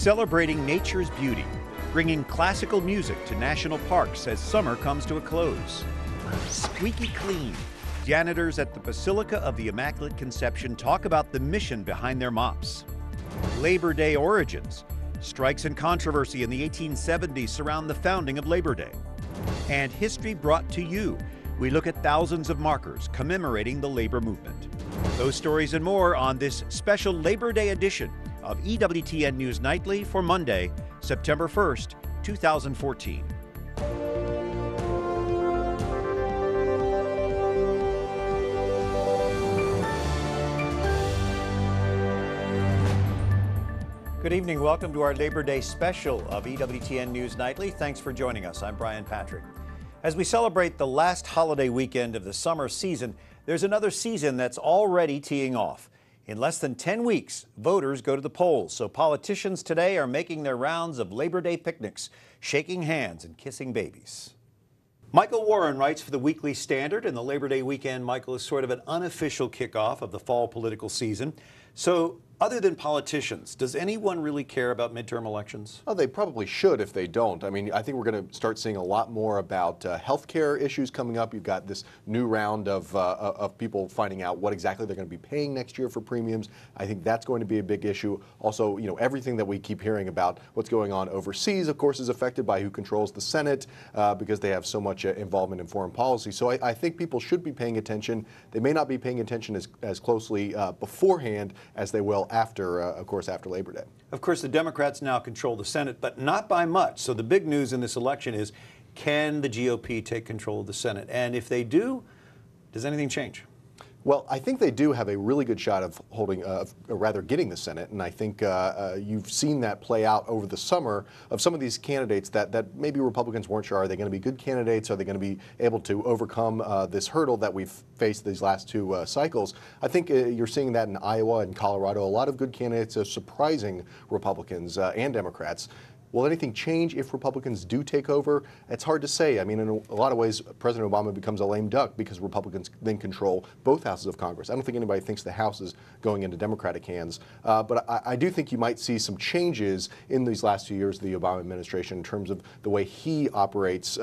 celebrating nature's beauty, bringing classical music to national parks as summer comes to a close. Squeaky clean. Janitors at the Basilica of the Immaculate Conception talk about the mission behind their mops. Labor Day origins. Strikes and controversy in the 1870s surround the founding of Labor Day. And history brought to you. We look at thousands of markers commemorating the labor movement. Those stories and more on this special Labor Day edition of EWTN News Nightly for Monday, September 1st, 2014. Good evening. Welcome to our Labor Day special of EWTN News Nightly. Thanks for joining us. I'm Brian Patrick. As we celebrate the last holiday weekend of the summer season, there's another season that's already teeing off. In less than 10 weeks, voters go to the polls, so politicians today are making their rounds of Labor Day picnics, shaking hands and kissing babies. Michael Warren writes for the Weekly Standard, and the Labor Day weekend, Michael, is sort of an unofficial kickoff of the fall political season. So, other than politicians, does anyone really care about midterm elections? Well, they probably should if they don't. I mean, I think we're going to start seeing a lot more about healthcare issues coming up. You've got this new round of people finding out what exactly they're going to be paying next year for premiums. I think that's going to be a big issue. Also, everything that we keep hearing about what's going on overseas, of course, is affected by who controls the Senate because they have so much involvement in foreign policy. So I think people should be paying attention. They may not be paying attention as closely beforehand as they will after, of course, after Labor Day. Of course, the Democrats now control the Senate, but not by much. So the big news in this election is, can the GOP take control of the Senate? And if they do, does anything change? Well, I think they do have a really good shot of holding, getting the Senate, and I think you've seen that play out over the summer of some of these candidates that maybe Republicans weren't sure. Are they going to be good candidates? Are they going to be able to overcome this hurdle that we've faced these last two cycles? I think you're seeing that in Iowa and Colorado. A lot of good candidates are surprising Republicans and Democrats. Will anything change if Republicans do take over? It's hard to say. I mean, in a lot of ways, President Obama becomes a lame duck because Republicans then control both houses of Congress. I don't think anybody thinks the House is going into Democratic hands. But I do think you might see some changes in these last few years of the Obama administration in terms of the way he operates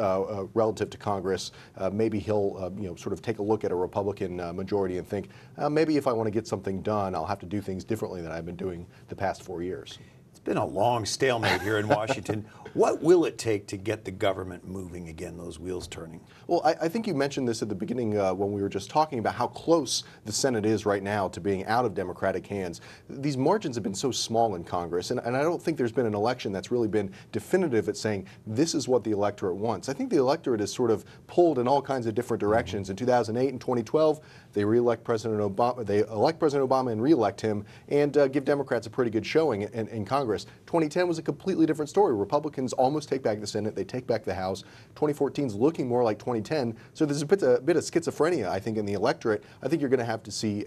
relative to Congress. Maybe he'll sort of take a look at a Republican majority and think, maybe if I want to get something done, I'll have to do things differently than I've been doing the past 4 years. Been a long stalemate here in Washington. What will it take to get the government moving again, those wheels turning? Well, I think you mentioned this at the beginning when we were just talking about how close the Senate is right now to being out of Democratic hands. These margins have been so small in Congress, and I don't think there's been an election that's really been definitive at saying this is what the electorate wants. I think the electorate is sort of pulled in all kinds of different directions. In 2008 and 2012, they elect President Obama and re-elect him and give Democrats a pretty good showing in Congress. 2010 was a completely different story. Republicans almost take back the Senate. They take back the House. 2014 is looking more like 2010. So there's a bit of schizophrenia, I think, in the electorate. I think you're going to have to see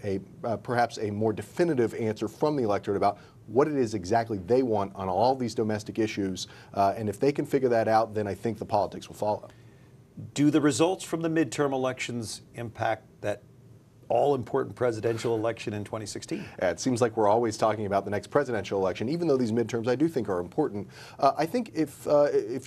perhaps a more definitive answer from the electorate about what it is exactly they want on all these domestic issues. And if they can figure that out, then I think the politics will follow. Do the results from the midterm elections impact that all-important presidential election in 2016? It seems like we're always talking about the next presidential election, even though these midterms I do think are important. I think if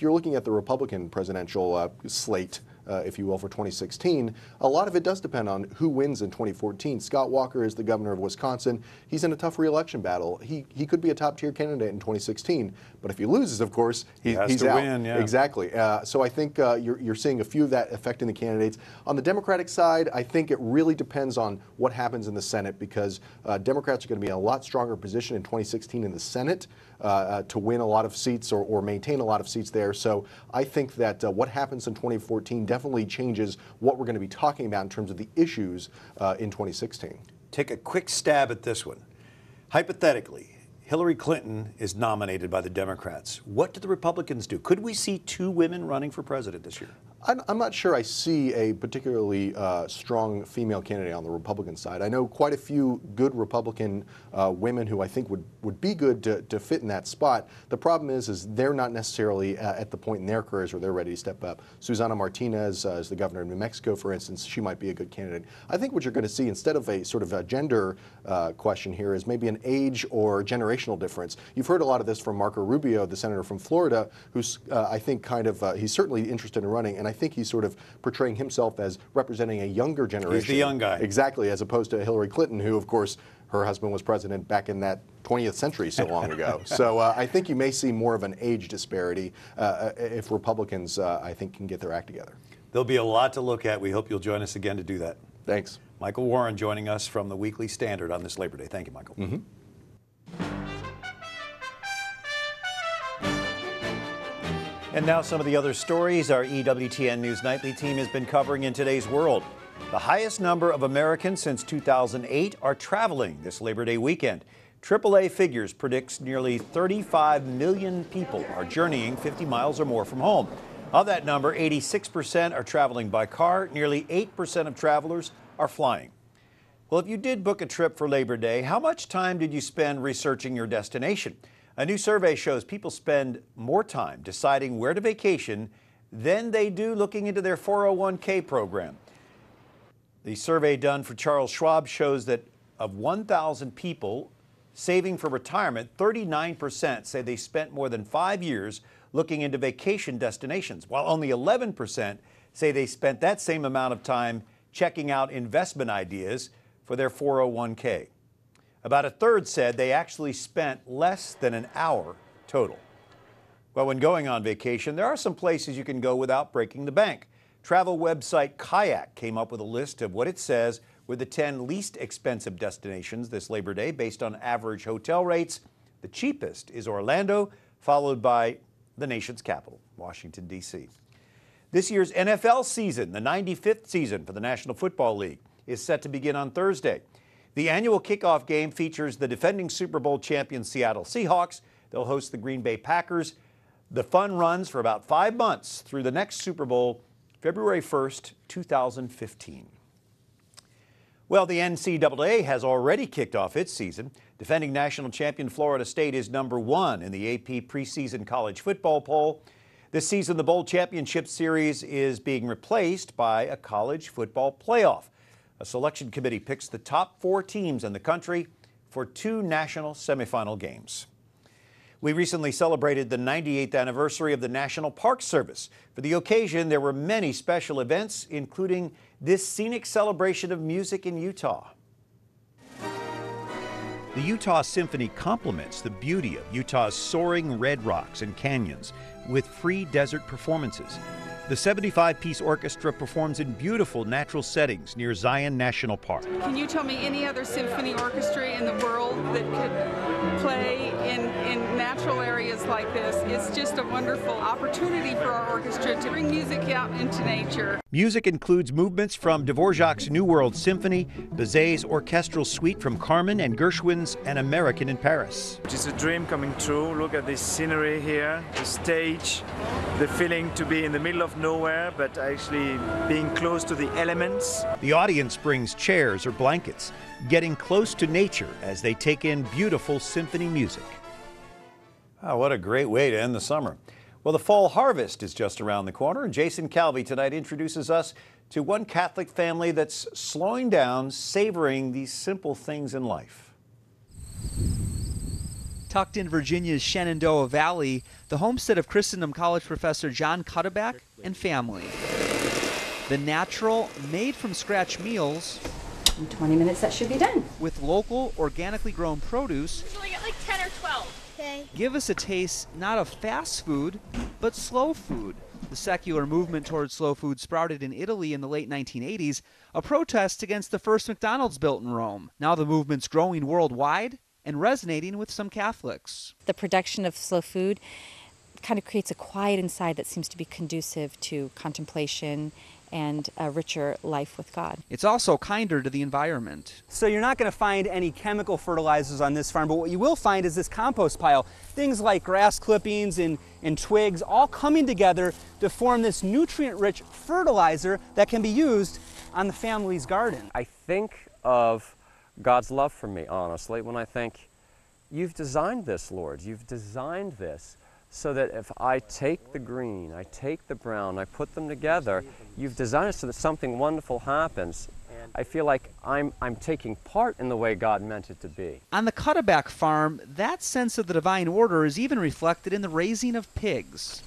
you're looking at the Republican presidential slate, if you will, for 2016, a lot of it does depend on who wins in 2014. Scott Walker is the governor of Wisconsin. He's in a tough re-election battle. He could be a top-tier candidate in 2016, but if he loses, of course, he's out. Win, yeah. Exactly. So I think you're seeing a few of that affecting the candidates. On the Democratic side, I think it really depends on what happens in the Senate because Democrats are going to be in a lot stronger position in 2016 in the Senate to win a lot of seats or maintain a lot of seats there. So I think that what happens in 2014 definitely changes what we're going to be talking about in terms of the issues in 2016. Take a quick stab at this one. Hypothetically, Hillary Clinton is nominated by the Democrats. What do the Republicans do? Could we see two women running for president this year? I'm not sure I see a particularly strong female candidate on the Republican side. I know quite a few good Republican women who I think would be good to fit in that spot. The problem is they're not necessarily at the point in their careers where they're ready to step up. Susana Martinez is the governor of New Mexico, for instance. She might be a good candidate. I think what you're going to see, instead of a sort of a gender question here, is maybe an age or generational difference. You've heard a lot of this from Marco Rubio, the senator from Florida, who's I think kind of, he's certainly interested in running, and I think he's sort of portraying himself as representing a younger generation. He's the young guy. Exactly, as opposed to Hillary Clinton, who, of course, her husband was president back in that 20th century so long ago. So I think you may see more of an age disparity if Republicans, I think, can get their act together. There'll be a lot to look at. We hope you'll join us again to do that. Thanks. Michael Warren joining us from the Weekly Standard on this Labor Day. Thank you, Michael. Mm-hmm. And now some of the other stories our EWTN News Nightly team has been covering in today's world. The highest number of Americans since 2008 are traveling this Labor Day weekend. AAA Figures predicts nearly 35 million people are journeying 50 miles or more from home. Of that number, 86% are traveling by car. Nearly 8% of travelers are flying. Well, if you did book a trip for Labor Day, how much time did you spend researching your destination? A new survey shows people spend more time deciding where to vacation than they do looking into their 401k program. The survey done for Charles Schwab shows that of 1,000 people saving for retirement, 39% say they spent more than 5 years looking into vacation destinations, while only 11% say they spent that same amount of time checking out investment ideas for their 401k. About a third said they actually spent less than an hour total. Well, when going on vacation, there are some places you can go without breaking the bank. Travel website Kayak came up with a list of what it says were the 10 least expensive destinations this Labor Day based on average hotel rates. The cheapest is Orlando, followed by the nation's capital, Washington, D.C. This year's NFL season, the 95th season for the National Football League, is set to begin on Thursday. The annual kickoff game features the defending Super Bowl champion Seattle Seahawks. They'll host the Green Bay Packers. The fun runs for about 5 months through the next Super Bowl, February 1st, 2015. Well, the NCAA has already kicked off its season. Defending national champion Florida State is #1 in the AP preseason college football poll. This season, the Bowl Championship Series is being replaced by a college football playoff. A selection committee picks the top 4 teams in the country for 2 national semifinal games. We recently celebrated the 98th anniversary of the National Park Service. For the occasion, there were many special events, including this scenic celebration of music in Utah. The Utah Symphony complements the beauty of Utah's soaring red rocks and canyons with free desert performances. The 75-piece orchestra performs in beautiful natural settings near Zion National Park. Can you tell me any other symphony orchestra in the world that could play in natural areas like this? It's just a wonderful opportunity for our orchestra to bring music out into nature. Music includes movements from Dvorak's New World Symphony, Bizet's Orchestral Suite from Carmen, and Gershwin's An American in Paris. It's a dream coming true. Look at this scenery here, the stage, the feeling to be in the middle of nowhere, but actually being close to the elements. The audience brings chairs or blankets, getting close to nature as they take in beautiful symphony music. Oh, what a great way to end the summer. Well, the fall harvest is just around the corner, and Jason Calvi tonight introduces us to one Catholic family that's slowing down, savoring these simple things in life. Tucked in Virginia's Shenandoah Valley, the homestead of Christendom College professor John Cuddeback and family. The natural, made-from-scratch meals. In 20 minutes, that should be done. With local, organically grown produce. Usually get like 10 or 12. Okay. Give us a taste not of fast food, but slow food. The secular movement towards slow food sprouted in Italy in the late 1980s, a protest against the first McDonald's built in Rome. Now the movement's growing worldwide and resonating with some Catholics. The production of slow food kind of creates a quiet inside that seems to be conducive to contemplation and a richer life with God. It's also kinder to the environment. So you're not going to find any chemical fertilizers on this farm, but what you will find is this compost pile. Things like grass clippings and twigs all coming together to form this nutrient-rich fertilizer that can be used on the family's garden. I think of God's love for me, honestly, when I think, you've designed this, Lord. You've designed this so that if I take the green, I take the brown, I put them together, you've designed it so that something wonderful happens. I feel like I'm taking part in the way God meant it to be. On the Cutterback farm, that sense of the divine order is even reflected in the raising of pigs.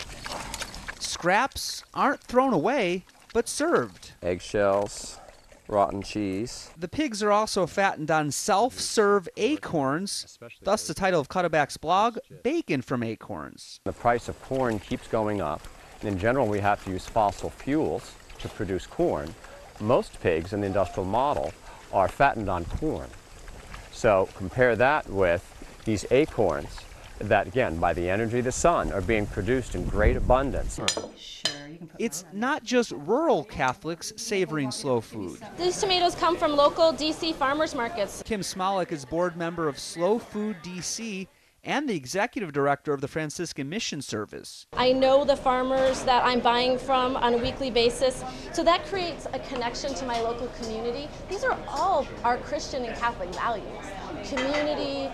Scraps aren't thrown away, but served. Eggshells, rotten cheese. The pigs are also fattened on self-serve acorns, thus the title of Cutterback's blog, Bacon from Acorns. The price of corn keeps going up. In general, we have to use fossil fuels to produce corn. Most pigs in the industrial model are fattened on corn. So compare that with these acorns that, again, by the energy of the sun, are being produced in great abundance. It's not just rural Catholics savoring slow food. These tomatoes come from local DC farmers markets. Kim Smolik is board member of Slow Food DC and the executive director of the Franciscan Mission Service. I know the farmers that I'm buying from on a weekly basis, so that creates a connection to my local community. These are all our Christian and Catholic values. Community,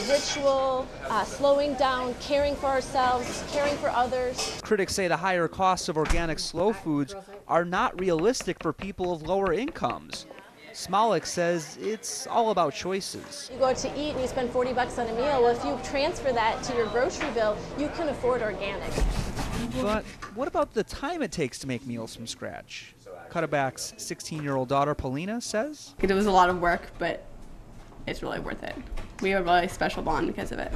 ritual, slowing down, caring for ourselves, caring for others. Critics say the higher costs of organic slow foods are not realistic for people of lower incomes. Smolik says it's all about choices. You go out to eat and you spend $40 on a meal. Well, if you transfer that to your grocery bill, you can afford organic. But what about the time it takes to make meals from scratch? Cutterback's 16-year-old daughter, Paulina, says it was a lot of work, but it's really worth it. We have a really special bond because of it.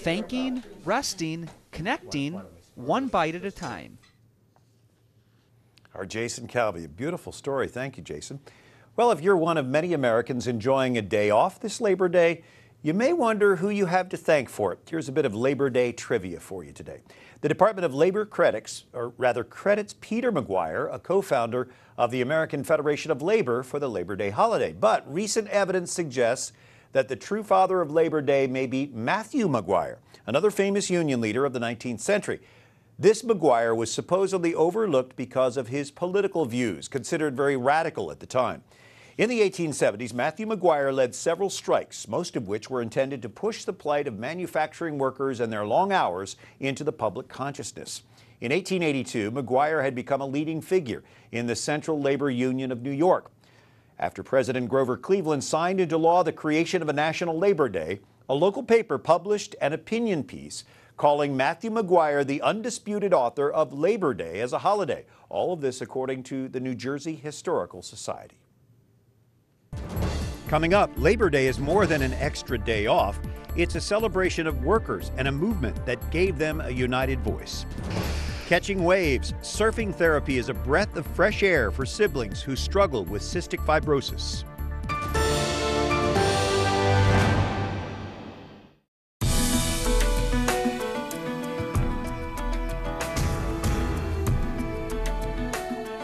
Thanking, resting, connecting, one bite at a time. Our Jason Calvi, a beautiful story. Thank you, Jason. Well, if you're one of many Americans enjoying a day off this Labor Day, you may wonder who you have to thank for it. Here's a bit of Labor Day trivia for you today. The Department of Labor credits Peter McGuire, a co-founder of the American Federation of Labor, for the Labor Day holiday. But recent evidence suggests that the true father of Labor Day may be Matthew McGuire, another famous union leader of the 19th century. This McGuire was supposedly overlooked because of his political views, considered very radical at the time. In the 1870s, Matthew McGuire led several strikes, most of which were intended to push the plight of manufacturing workers and their long hours into the public consciousness. In 1882, McGuire had become a leading figure in the Central Labor Union of New York. After President Grover Cleveland signed into law the creation of a National Labor Day, a local paper published an opinion piece calling Matthew McGuire the undisputed author of Labor Day as a holiday. All of this according to the New Jersey Historical Society. Coming up, Labor Day is more than an extra day off. It's a celebration of workers and a movement that gave them a united voice. Catching waves, surfing therapy is a breath of fresh air for siblings who struggle with cystic fibrosis.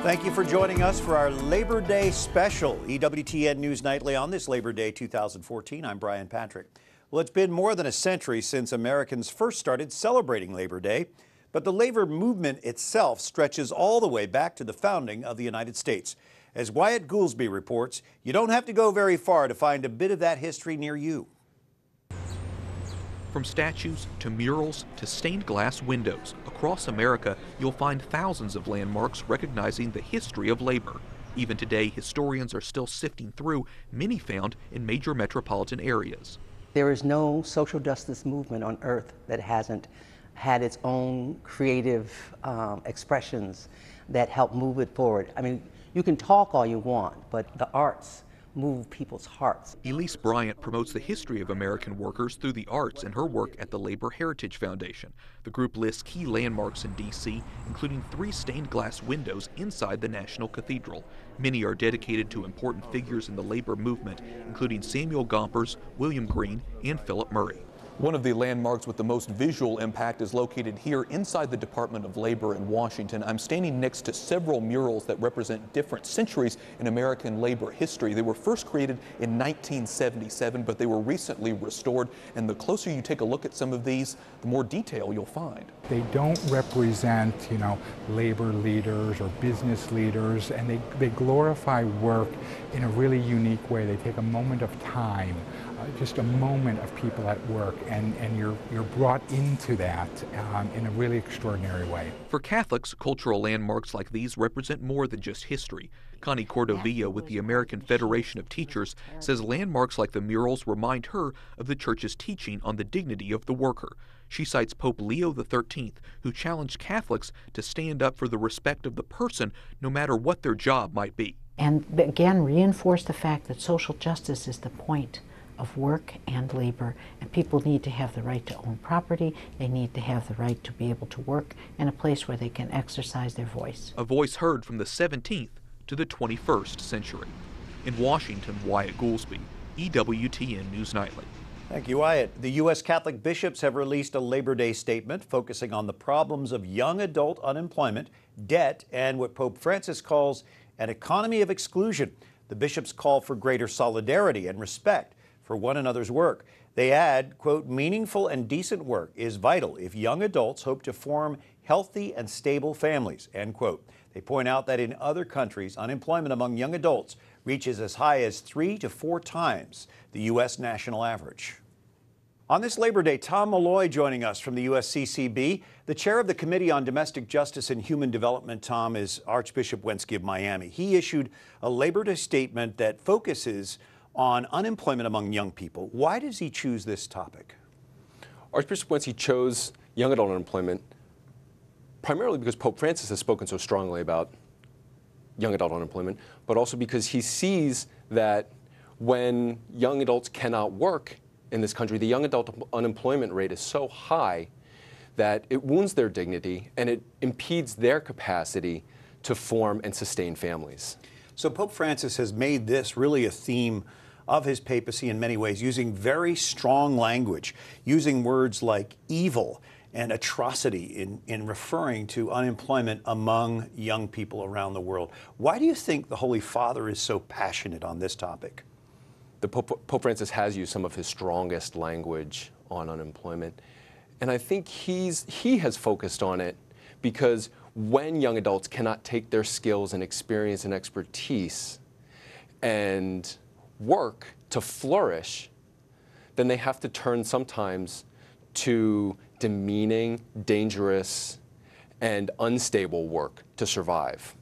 Thank you for joining us for our Labor Day special, EWTN News Nightly on this Labor Day 2014. I'm Brian Patrick. Well, it's been more than a century since Americans first started celebrating Labor Day, but the labor movement itself stretches all the way back to the founding of the United States. As Wyatt Goolsby reports, you don't have to go very far to find a bit of that history near you. From statues to murals to stained glass windows, across America you'll find thousands of landmarks recognizing the history of labor. Even today, historians are still sifting through many found in major metropolitan areas. There is no social justice movement on earth that hasn't had its own creative expressions that help move it forward. I mean, you can talk all you want, but the arts move people's hearts. Elise Bryant promotes the history of American workers through the arts in her work at the Labor Heritage Foundation. The group lists key landmarks in D.C., including 3 stained glass windows inside the National Cathedral. Many are dedicated to important figures in the labor movement, including Samuel Gompers, William Greene, and Philip Murray. One of the landmarks with the most visual impact is located here inside the Department of Labor in Washington. I'm standing next to several murals that represent different centuries in American labor history. They were first created in 1977, but they were recently restored. And the closer you take a look at some of these, the more detail you'll find. They don't represent, labor leaders or business leaders, and they glorify work in a really unique way. They take a moment of time, just a moment of people at work, and you're brought into that in a really extraordinary way. For Catholics, cultural landmarks like these represent more than just history. Connie Cordovilla with the American Federation of Teachers says landmarks like the murals remind her of the Church's teaching on the dignity of the worker. She cites Pope Leo XIII, who challenged Catholics to stand up for the respect of the person, no matter what their job might be. And again, reinforce the fact that social justice is the point of work and labor, and people need to have the right to own property. They need to have the right to be able to work in a place where they can exercise their voice. A voice heard from the 17th to the 21st century. In Washington, Wyatt Goolsby, EWTN News Nightly. Thank you, Wyatt. The U.S. Catholic bishops have released a Labor Day statement focusing on the problems of young adult unemployment, debt, and what Pope Francis calls an economy of exclusion. The bishops call for greater solidarity and respect for one another's work. They add, quote, meaningful and decent work is vital if young adults hope to form healthy and stable families, end quote. They point out that in other countries, unemployment among young adults reaches as high as 3 to 4 times the U.S. national average. On this Labor Day, Tom Mulloy joining us from the USCCB. The chair of the Committee on Domestic Justice and Human Development, Tom, is Archbishop Wensky of Miami. He issued a Labor Day statement that focuses on unemployment among young people. Why does he choose this topic? Archbishop Wensky chose young adult unemployment primarily because Pope Francis has spoken so strongly about young adult unemployment, but also because he sees that when young adults cannot work in this country, the young adult unemployment rate is so high that it wounds their dignity and it impedes their capacity to form and sustain families. So Pope Francis has made this really a theme of his papacy in many ways, using very strong language, using words like evil and atrocity in referring to unemployment among young people around the world. Why do you think the Holy Father is so passionate on this topic? Pope Francis has used some of his strongest language on unemployment, and I think he has focused on it because when young adults cannot take their skills and experience and expertise and work to flourish, then they have to turn sometimes to demeaning, dangerous, and unstable work to survive.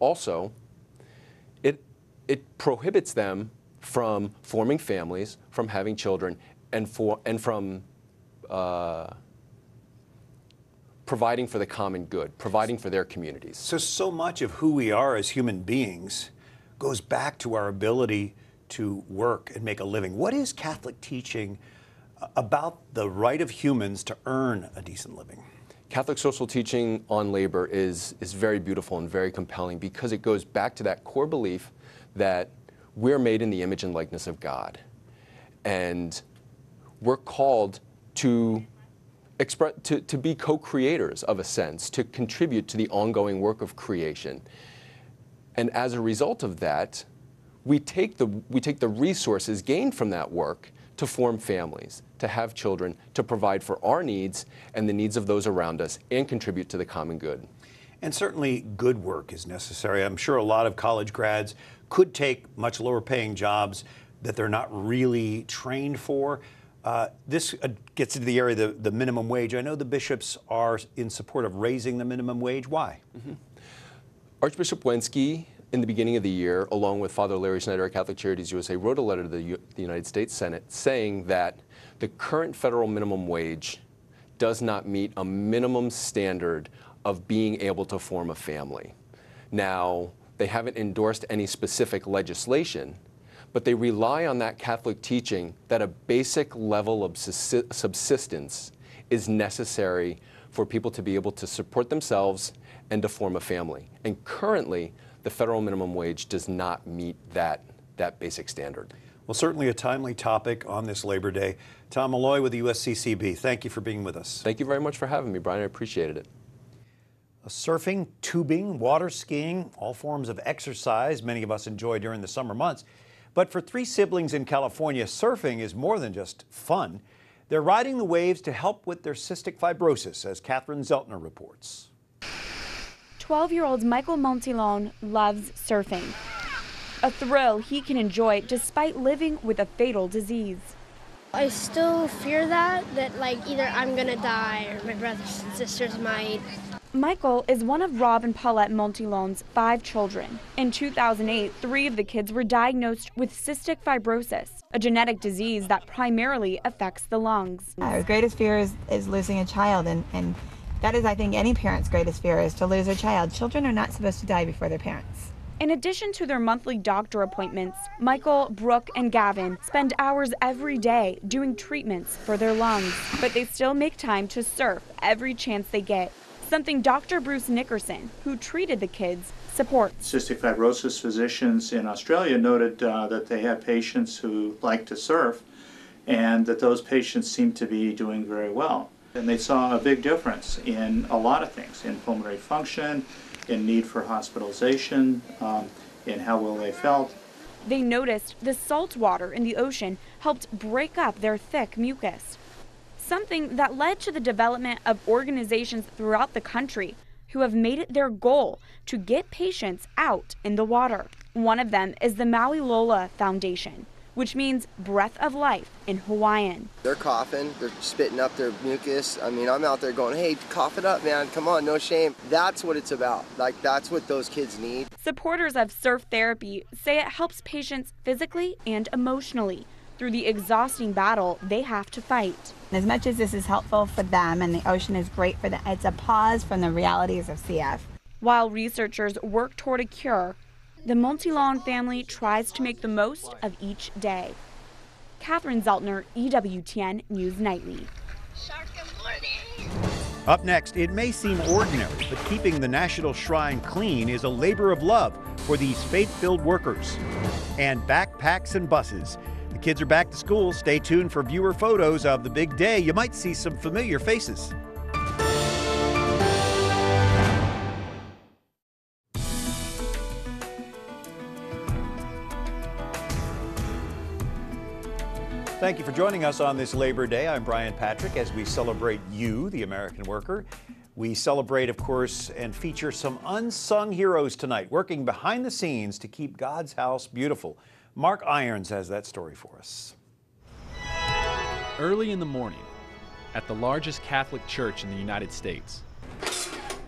Also, it prohibits them from forming families, from having children, and from providing for the common good, providing for their communities. So much of who we are as human beings goes back to our ability to work and make a living. What is Catholic teaching about the right of humans to earn a decent living? Catholic social teaching on labor is very beautiful and very compelling because it goes back to that core belief that we're made in the image and likeness of God. And we're called to be co-creators of a sense, to contribute to the ongoing work of creation. And as a result of that, we take the resources gained from that work to form families, to have children, to provide for our needs and the needs of those around us, and contribute to the common good. And certainly good work is necessary. I'm sure a lot of college grads could take much lower paying jobs that they're not really trained for. This gets into the area of the minimum wage. I know the bishops are in support of raising the minimum wage. Why? Mm-hmm. Archbishop Wensky, in the beginning of the year, along with Father Larry Snyder at Catholic Charities USA, wrote a letter to the United States Senate saying that the current federal minimum wage does not meet a minimum standard of being able to form a family. Now, they haven't endorsed any specific legislation, but they rely on that Catholic teaching that a basic level of subsistence is necessary for people to be able to support themselves and to form a family. And currently, the federal minimum wage does not meet that basic standard. Well, certainly a timely topic on this Labor Day. Tom Mulloy with the USCCB. Thank you for being with us. Thank you very much for having me, Brian. I appreciated it. Surfing, tubing, water skiing, all forms of exercise many of us enjoy during the summer months. But for 3 siblings in California, surfing is more than just fun. They're riding the waves to help with their cystic fibrosis, as Catherine Zeltner reports. 12-year-old Michael Montilon loves surfing, a thrill he can enjoy despite living with a fatal disease. I still fear that like either I'm gonna die or my brothers and sisters might. Michael is one of Rob and Paulette Montilon's 5 children. In 2008, 3 of the kids were diagnosed with cystic fibrosis, a genetic disease that primarily affects the lungs. Our greatest fear is losing a child, and that is, I think, any parent's greatest fear is to lose a child. Children are not supposed to die before their parents. In addition to their monthly doctor appointments, Michael, Brooke, and Gavin spend hours every day doing treatments for their lungs. But they still make time to surf every chance they get, something Dr. Bruce Nickerson, who treated the kids, supports. Cystic fibrosis physicians in Australia noted that they had patients who liked to surf and that those patients seemed to be doing very well. And they saw a big difference in a lot of things, in pulmonary function, in need for hospitalization, in how well they felt. They noticed the salt water in the ocean helped break up their thick mucus, something that led to the development of organizations throughout the country who have made it their goal to get patients out in the water. One of them is the Maui Lola Foundation, which means breath of life in Hawaiian. They're coughing, they're spitting up their mucus. I mean, I'm out there going, hey, cough it up, man, come on, no shame. That's what it's about. Like, that's what those kids need. Supporters of surf therapy say it helps patients physically and emotionally through the exhausting battle they have to fight. As much as this is helpful for them and the ocean is great for them, it's a pause from the realities of CF. While researchers work toward a cure, the Montilon family tries to make the most of each day. Catherine Zeltner, EWTN News Nightly. Up next, it may seem ordinary, but keeping the National Shrine clean is a labor of love for these faith-filled workers. And backpacks and buses. The kids are back to school. Stay tuned for viewer photos of the big day. You might see some familiar faces. Thank you for joining us on this Labor Day. I'm Brian Patrick as we celebrate you, the American worker. We celebrate, of course, and feature some unsung heroes tonight, working behind the scenes to keep God's house beautiful. Mark Irons has that story for us. Early in the morning, at the largest Catholic church in the United States,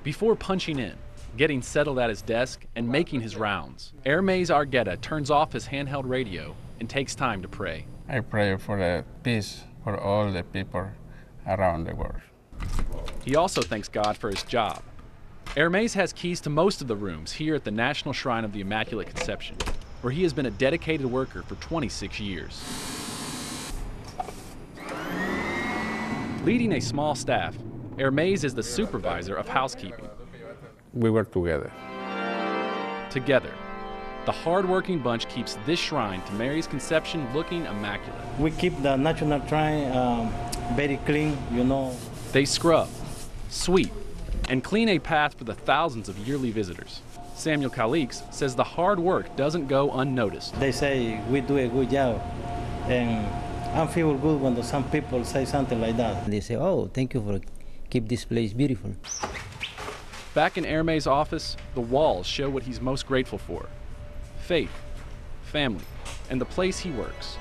before punching in, getting settled at his desk, and making his rounds, Hermes Argueta turns off his handheld radio and takes time to pray. I pray for the peace for all the people around the world. He also thanks God for his job. Hermes has keys to most of the rooms here at the National Shrine of the Immaculate Conception, where he has been a dedicated worker for 26 years. Leading a small staff, Hermes is the supervisor of housekeeping. We work together. Together, the hard-working bunch keeps this shrine to Mary's Conception looking immaculate. We keep the National Shrine very clean, you know. They scrub, sweep, and clean a path for the thousands of yearly visitors. Samuel Calix says the hard work doesn't go unnoticed. They say we do a good job, and I feel good when some people say something like that. They say, oh, thank you for keep this place beautiful. Back in Hermes' office, the walls show what he's most grateful for: faith, family, and the place he works.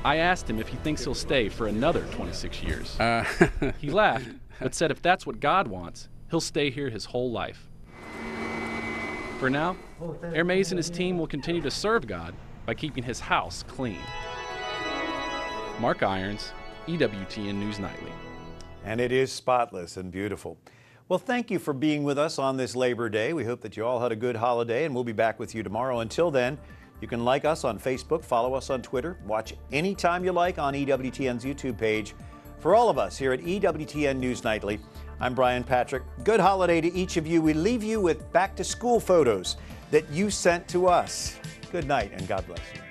I asked him if he thinks he'll stay for another 26 years. He laughed, but said if that's what God wants, he'll stay here his whole life. For now, Hermes and his team will continue to serve God by keeping his house clean. Mark Irons, EWTN News Nightly. And it is spotless and beautiful. Well, thank you for being with us on this Labor Day. We hope that you all had a good holiday, and we'll be back with you tomorrow. Until then, you can like us on Facebook, follow us on Twitter, watch anytime you like on EWTN's YouTube page. For all of us here at EWTN News Nightly, I'm Brian Patrick. Good holiday to each of you. We leave you with back-to-school photos that you sent to us. Good night, and God bless you.